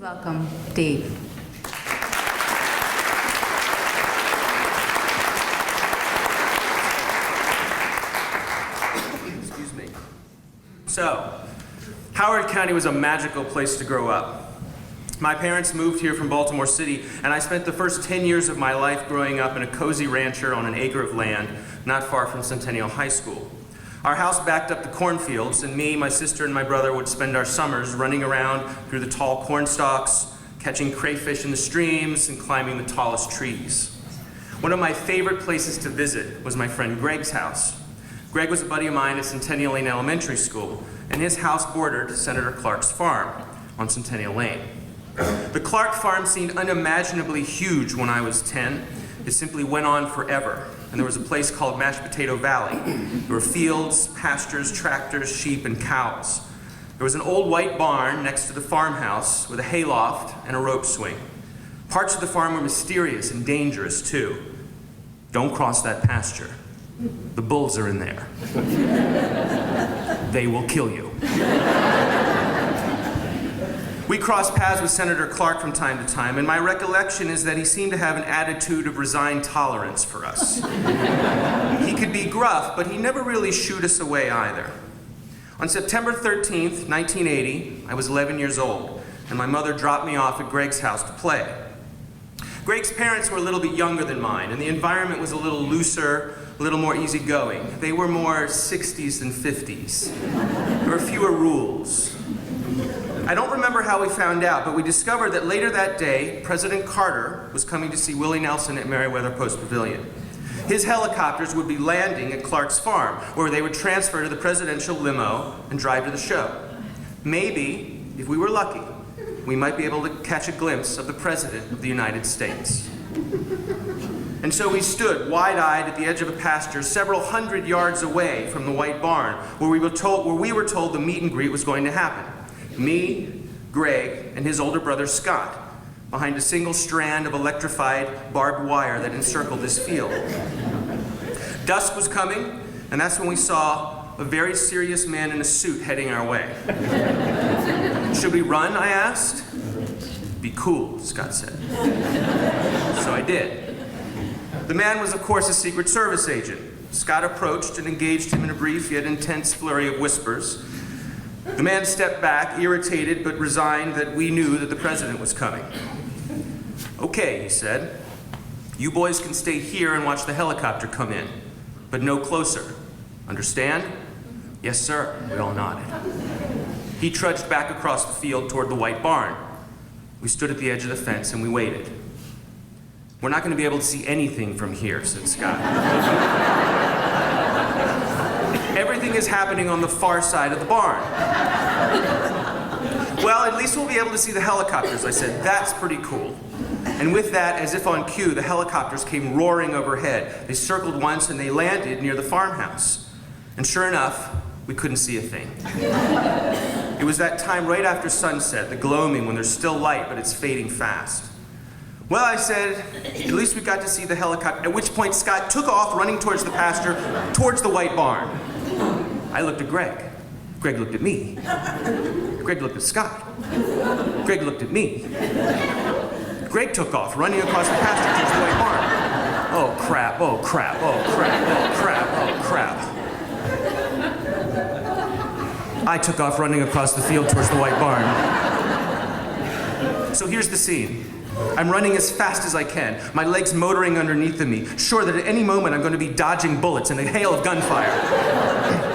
welcome Dave. Excuse me. So, Howard County was a magical place to grow up. My parents moved here from Baltimore City, and I spent the first 10 years of my life growing up in a cozy rancher on an acre of land not far from Centennial High School. Our house backed up the cornfields, and me, my sister, and my brother would spend our summers running around through the tall corn stalks, catching crayfish in the streams, and climbing the tallest trees. One of my favorite places to visit was my friend Greg's house. Greg was a buddy of mine at Centennial Lane Elementary School, and his house bordered Senator Clark's farm on Centennial Lane. The Clark farm seemed unimaginably huge when I was 10. It simply went on forever, and there was a place called Mashed Potato Valley. There were fields, pastures, tractors, sheep, and cows. There was an old white barn next to the farmhouse with a hayloft and a rope swing. Parts of the farm were mysterious and dangerous, too. Don't cross that pasture. The bulls are in there. They will kill you. We crossed paths with Senator Clark from time to time, and my recollection is that he seemed to have an attitude of resigned tolerance for us. He could be gruff, but he never really shooed us away either. On September 13th, 1980, I was 11 years old, and my mother dropped me off at Greg's house to play. Greg's parents were a little bit younger than mine, and the environment was a little looser, a little more easygoing. They were more 60s than 50s. There were fewer rules. I don't remember how we found out, but we discovered that later that day, President Carter was coming to see Willie Nelson at Meriwether Post Pavilion. His helicopters would be landing at Clark's farm, where they would transfer to the presidential limo and drive to the show. Maybe, if we were lucky, we might be able to catch a glimpse of the President of the United States. And so we stood wide-eyed at the edge of a pasture several hundred yards away from the white barn, where we were told the meet and greet was going to happen. Me, Greg, and his older brother Scott, behind a single strand of electrified barbed wire that encircled this field. Dusk was coming, and that's when we saw a very serious man in a suit heading our way. Should we run, I asked. Be cool, Scott said. So I did. The man was, of course, a Secret Service agent. Scott approached and engaged him in a brief yet intense flurry of whispers. The man stepped back, irritated but resigned that we knew that the president was coming. Okay, he said. You boys can stay here and watch the helicopter come in, but no closer. Understand? Yes, sir, we all nodded. He trudged back across the field toward the white barn. We stood at the edge of the fence and we waited. We're not going to be able to see anything from here, said Scott. Everything is happening on the far side of the barn. Well, at least we'll be able to see the helicopters, I said. That's pretty cool. And with that, as if on cue, the helicopters came roaring overhead. They circled once and they landed near the farmhouse. And sure enough, we couldn't see a thing. It was that time right after sunset, the gloaming, when there's still light, but it's fading fast. Well, I said, at least we got to see the helicopter, at which point Scott took off running towards the pasture, towards the white barn. I looked at Greg. Greg looked at me. Greg looked at Scott. Greg looked at me. Greg took off, running across the pasture towards the white barn. Oh crap, oh crap, oh crap, oh crap, oh crap. I took off running across the field towards the white barn. So here's the scene. I'm running as fast as I can, my legs motoring underneath of me, sure that at any moment I'm going to be dodging bullets in a hail of gunfire.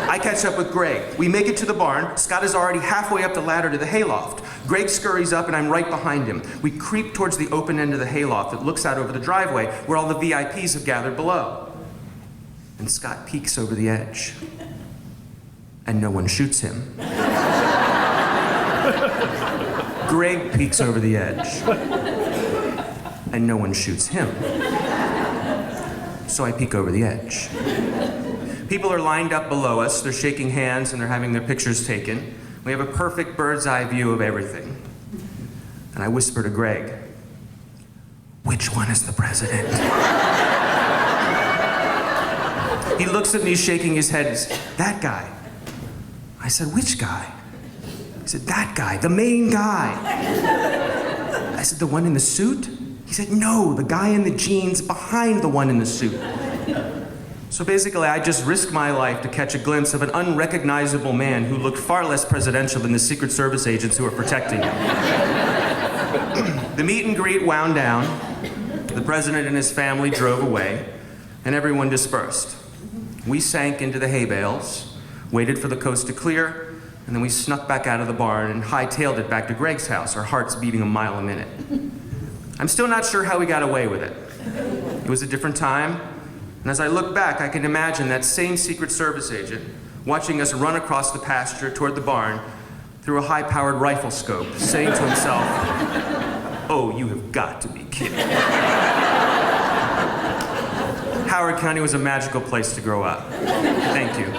I catch up with Greg. We make it to the barn. Scott is already halfway up the ladder to the hayloft. Greg scurries up and I'm right behind him. We creep towards the open end of the hayloft that looks out over the driveway where all the VIPs have gathered below. And Scott peeks over the edge. And no one shoots him. Greg peeks over the edge. And no one shoots him. So I peek over the edge. People are lined up below us, they're shaking hands and they're having their pictures taken. We have a perfect bird's eye view of everything. And I whisper to Greg, which one is the president? He looks at me shaking his head and says, that guy. I said, which guy? He said, that guy, the main guy. I said, the one in the suit? He said, no, the guy in the jeans behind the one in the suit. So basically, I just risked my life to catch a glimpse of an unrecognizable man who looked far less presidential than the Secret Service agents who were protecting him. The meet and greet wound down, the president and his family drove away, and everyone dispersed. We sank into the hay bales, waited for the coast to clear, and then we snuck back out of the barn and hightailed it back to Greg's house, our hearts beating a mile a minute. I'm still not sure how we got away with it. It was a different time, and as I look back, I can imagine that same Secret Service agent watching us run across the pasture toward the barn through a high-powered rifle scope, saying to himself, "Oh, you have got to be kidding." Howard County was a magical place to grow up. Thank you.